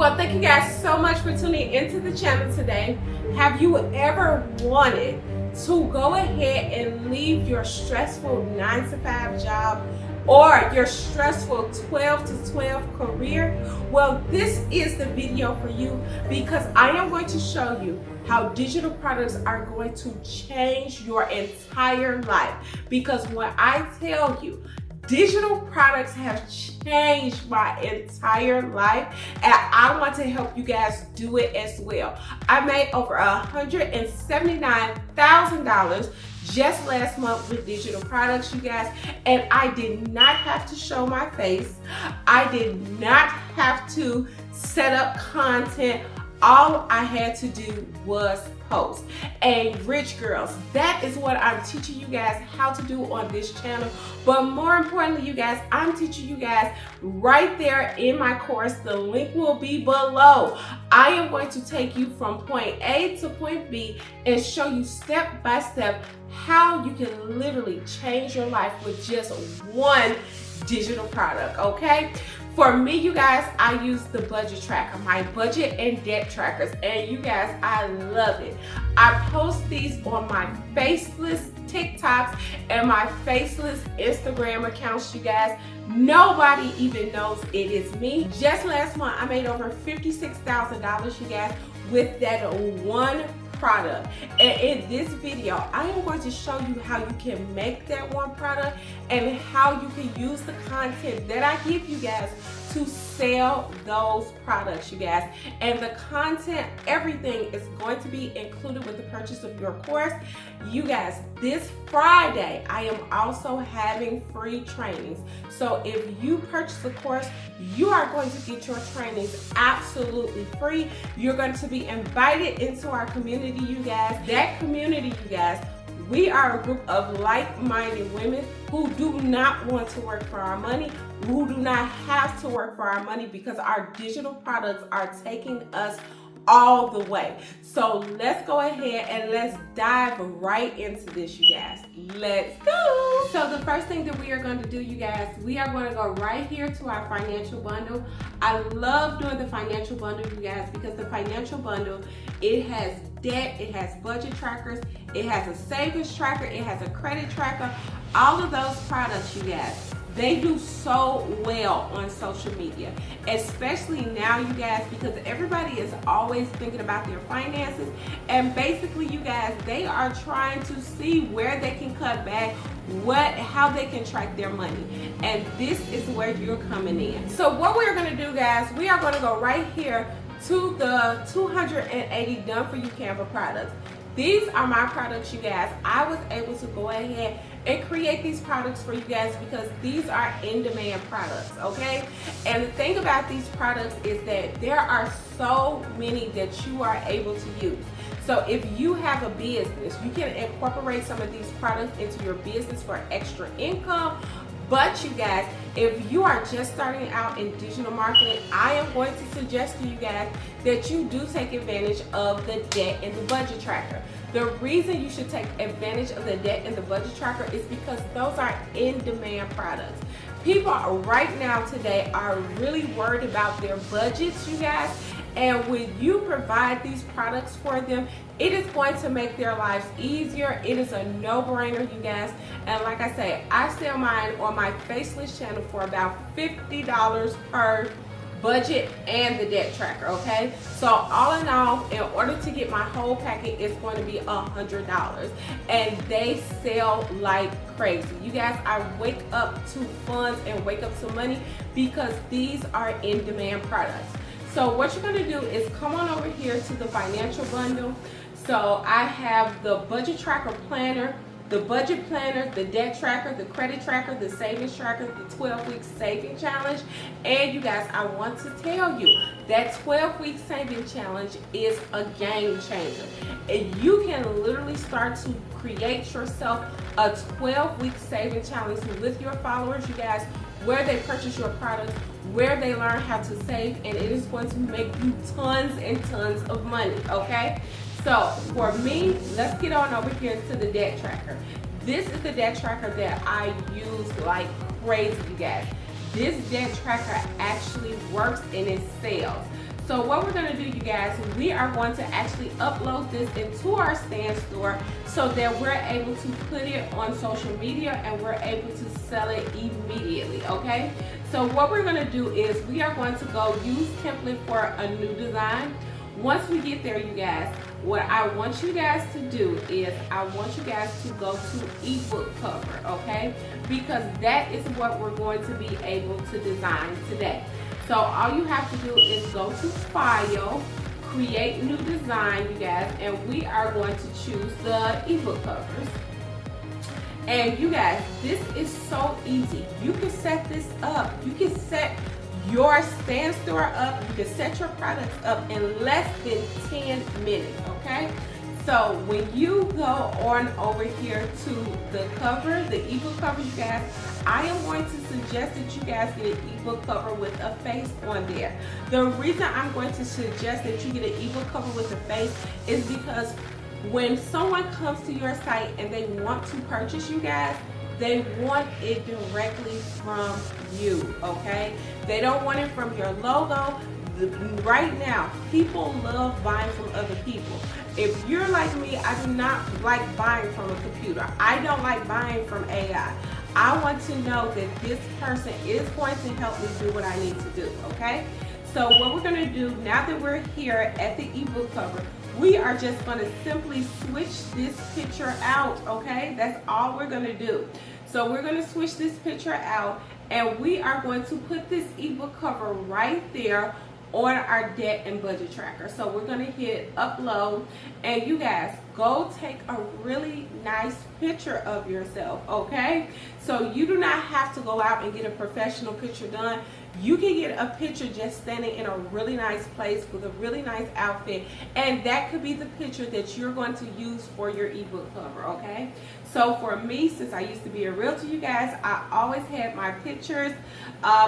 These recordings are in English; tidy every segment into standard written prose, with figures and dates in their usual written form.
Well, thank you guys so much for tuning into the channel today. Have you ever wanted to go ahead and leave your stressful 9-to-5 job or your stressful 12 to 12 career? Well, this is the video for you because I am going to show you how digital products are going to change your entire life. Because when I tell you, digital products have changed my entire life, and I want to help you guys do it as well. I made over $179,000 just last month with digital products, you guys, and I did not have to show my face. I did not have to set up content. All I had to do was post. And rich girls, that is what I'm teaching you guys how to do on this channel. But more importantly, you guys, I'm teaching you guys right there in my course. The link will be below. I am going to take you from point A to point B and show you step by step how you can literally change your life with just one digital product, okay? For me, you guys, I use the budget tracker, my budget and debt trackers, and you guys, I love it. I post these on my faceless TikToks and my faceless Instagram accounts, you guys. Nobody even knows it is me. Just last month, I made over $56,000, you guys, with that one product. And in this video, I am going to show you how you can make that one product and how you can use the content that I give you guys to sell those products, you guys. And the content, everything is going to be included with the purchase of your course. You guys, this Friday, I am also having free trainings. So if you purchase the course, you are going to get your trainings absolutely free. You're going to be invited into our community, you guys. That community, you guys, we are a group of like-minded women who do not want to work for our money, who do not have to work for our money because our digital products are taking us all the way. So let's go ahead and let's dive right into this, you guys. Let's go. So the first thing that we are going to do, you guys, we are going to go right here to our financial bundle. I love doing the financial bundle, you guys, because the financial bundle, it has debt, it has budget trackers, it has a savings tracker, it has a credit tracker. All of those products, you guys, they do so well on social media, especially now, you guys, because everybody is always thinking about their finances. And basically, you guys, they are trying to see where they can cut back, how they can track their money. And this is where you're coming in. So what we're going to do, guys, we are going to go right here to the 280 done for you Canva products. These are my products, you guys. I was able to go ahead and create these products for you guys because these are in-demand products, okay? And the thing about these products is that there are so many that you are able to use. So if you have a business, you can incorporate some of these products into your business for extra income. But you guys, if you are just starting out in digital marketing, I am going to suggest to you guys that you do take advantage of the debt and the budget tracker. The reason you should take advantage of the debt and the budget tracker is because those are in-demand products. People right now today are really worried about their budgets, you guys. And when you provide these products for them, it is going to make their lives easier. It is a no-brainer, you guys. And like I say, I sell mine on my faceless channel for about $50 per budget and the debt tracker, okay? So all in all, in order to get my whole packet, it's going to be $100. And they sell like crazy. You guys, I wake up to funds and wake up to money because these are in-demand products. So what you're going to do is come on over here to the financial bundle. So I have the budget tracker planner, the budget planner, the debt tracker, the credit tracker, the savings tracker, the 12-week saving challenge. And you guys, I want to tell you that 12-week saving challenge is a game changer. And you can literally start to create yourself a 12-week saving challenge with your followers, you guys, where they purchase your products, where they learn how to save, and it is going to make you tons and tons of money, okay? So for me, let's get on over here to the debt tracker. This is the debt tracker that I use like crazy, you guys. This debt tracker actually works and it sells. So what we're going to do, you guys, we are going to actually upload this into our Stand store so that we're able to put it on social media and we're able to sell it immediately, okay? So what we're going to do is we are going to go use template for a new design. Once we get there, you guys, what I want you guys to do is I want you guys to go to ebook cover, okay? Because that is what we're going to be able to design today. So all you have to do is go to File, Create New Design, you guys, and we are going to choose the ebook covers. And you guys, this is so easy. You can set this up. You can set your Stand store up. You can set your products up in less than 10 minutes, okay? So when you go on over here to the cover, the ebook cover, you guys, I am going to suggest that you guys get an ebook cover with a face on there. The reason I'm going to suggest that you get an ebook cover with a face is because when someone comes to your site and they want to purchase, you guys, they want it directly from you, okay? They don't want it from your logo. Right now, people love buying from other people. If you're like me, I do not like buying from a computer. I don't like buying from AI. I want to know that this person is going to help me do what I need to do, okay? So what we're going to do now that we're here at the ebook cover, we are just going to simply switch this picture out, okay? That's all we're going to do. So we're going to switch this picture out and we are going to put this ebook cover right there on our debt and budget tracker. So we're going to hit upload and you guys go take a really nice picture of yourself, okay? So you do not have to go out and get a professional picture done. You can get a picture just standing in a really nice place with a really nice outfit, and that could be the picture that you're going to use for your ebook cover, okay? So for me, since I used to be a realtor, you guys, I always had my pictures,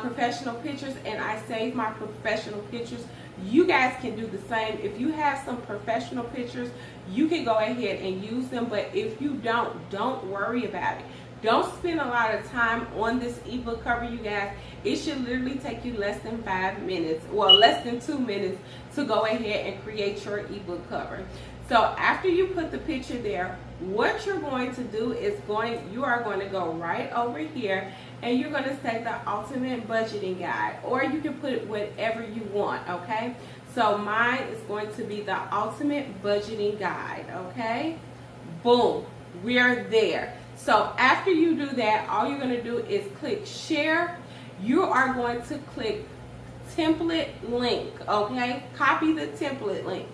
professional pictures, and I save my professional pictures. You guys can do the same. If you have some professional pictures, you can go ahead and use them, but if you don't worry about it. Don't spend a lot of time on this ebook cover, you guys. It should literally take you less than 5 minutes, well, less than 2 minutes to go ahead and create your ebook cover. So after you put the picture there, what you're going to do is you are going to go right over here and you're going to say the ultimate budgeting guide, or you can put it whatever you want, okay? So mine is going to be the ultimate budgeting guide, okay? Boom, we're there. So after you do that, all you're going to do is click share. You are going to click template link, okay? Copy the template link.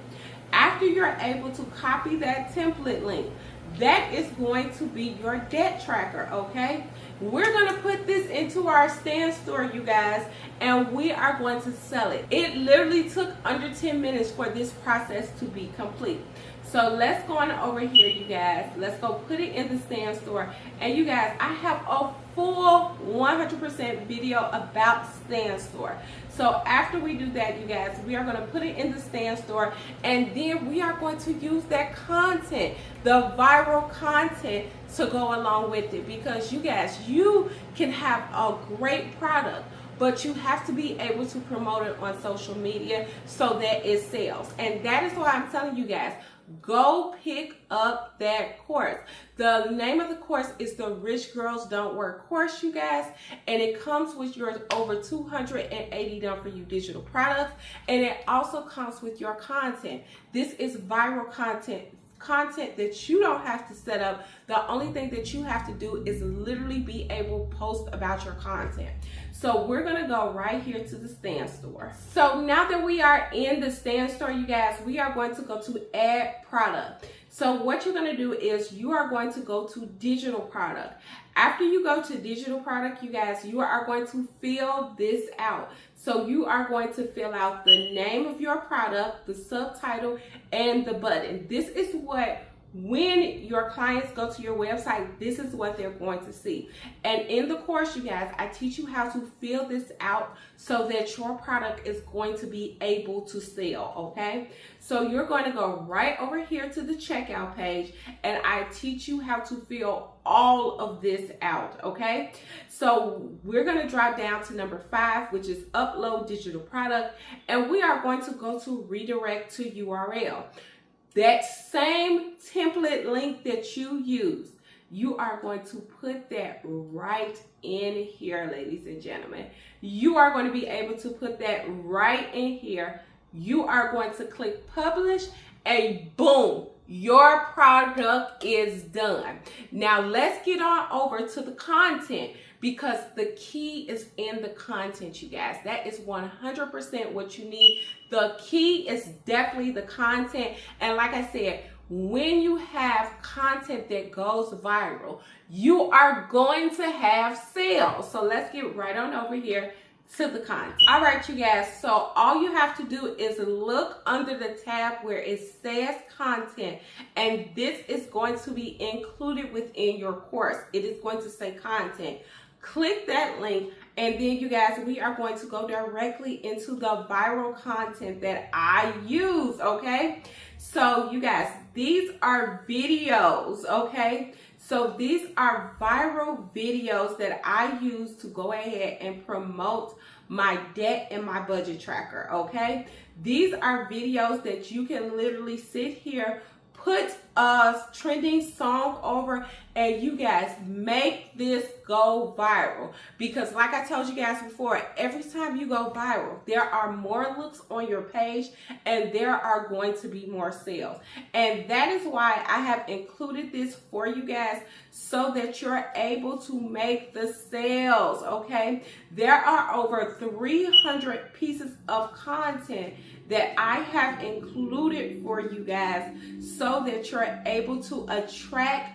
After you're able to copy that template link, that is going to be your debt tracker, okay? We're going to put this into our Stand store, you guys, and we are going to sell it. It literally took under 10 minutes for this process to be complete. So let's go on over here, you guys. Let's go put it in the Stand store. And you guys, I have a full 100% video about Stand store. So after we do that, you guys, we are going to put it in the Stand store, and then we are going to use that content, the viral content, to go along with it. Because you guys, you can have a great product, but you have to be able to promote it on social media so that it sells. And that is why I'm telling you guys, go pick up that course. The name of the course is the Rich Girls Don't Work course, you guys, and it comes with your over 280 done for you digital products, and it also comes with your content. This is viral content that you don't have to set up. The only thing that you have to do is literally be able to post about your content. So we're going to go right here to the Stand store. So now that we are in the Stand store, you guys, we are going to go to add product. So what you're going to do is you are going to go to digital product. After you go to digital product, you guys, you are going to fill this out. So you are going to fill out the name of your product, the subtitle, and the button. This is what when your clients go to your website, this is what they're going to see. And in the course, you guys, I teach you how to fill this out so that your product is going to be able to sell, okay? So you're going to go right over here to the checkout page, and I teach you how to fill all of this out, okay? So we're going to drop down to number 5, which is upload digital product, and we are going to go to redirect to URL. That same template link that you use, you are going to put that right in here, ladies and gentlemen. You are going to be able to put that right in here. You are going to click publish, and boom, your product is done. Now let's get on over to the content, because the key is in the content, you guys. That is 100% what you need. The key is definitely the content. And like I said, when you have content that goes viral, you are going to have sales. So let's get right on over here to the content. All right, you guys, so all you have to do is look under the tab where it says content, and this is going to be included within your course. It is going to say content. Click that link, and then you guys, we are going to go directly into the viral content that I use, okay? So you guys, these are videos, okay? So these are viral videos that I use to go ahead and promote my debt and my budget tracker, okay? These are videos that you can literally sit here, put a trending song over, and you guys make this go viral. Because like I told you guys before, every time you go viral, there are more looks on your page, and there are going to be more sales. And that is why I have included this for you guys, so that you're able to make the sales, okay? There are over 300 pieces of content that I have included for you guys, so that you're able to attract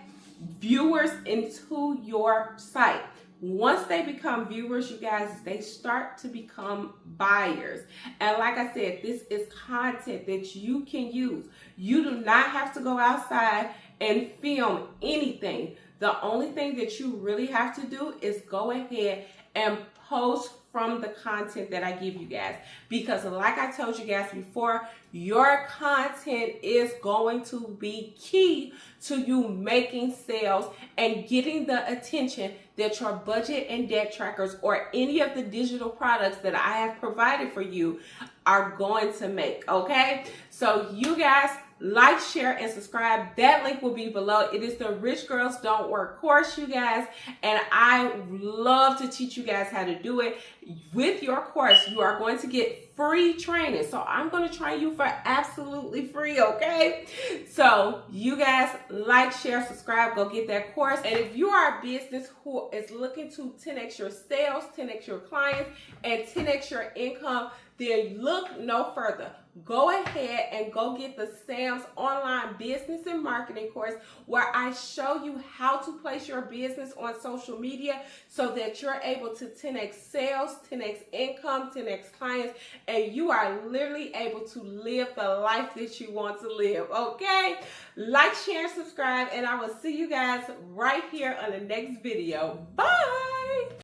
viewers into your site. Once they become viewers, you guys, they start to become buyers. And like I said, this is content that you can use. You do not have to go outside and film anything. The only thing that you really have to do is go ahead and post from the content that I give you guys. Because like I told you guys before, your content is going to be key to you making sales and getting the attention that your budget and debt trackers or any of the digital products that I have provided for you are going to make, okay? So you guys, like, share, and subscribe. That link will be below. It is the Rich Girls Don't Work course, you guys, and I love to teach you guys how to do it. With your course, you are going to get free training. So I'm going to train you for absolutely free, okay? So you guys, like, share, subscribe, go get that course. And if you are a business who is looking to 10x your sales, 10x your clients, and 10x your income, then look no further. Go ahead and go get the Sam's online business and marketing course, where I show you how to place your business on social media so that you're able to 10x sales, 10x income, 10x clients, and you are literally able to live the life that you want to live, okay? Like, share, subscribe, and I will see you guys right here on the next video. Bye!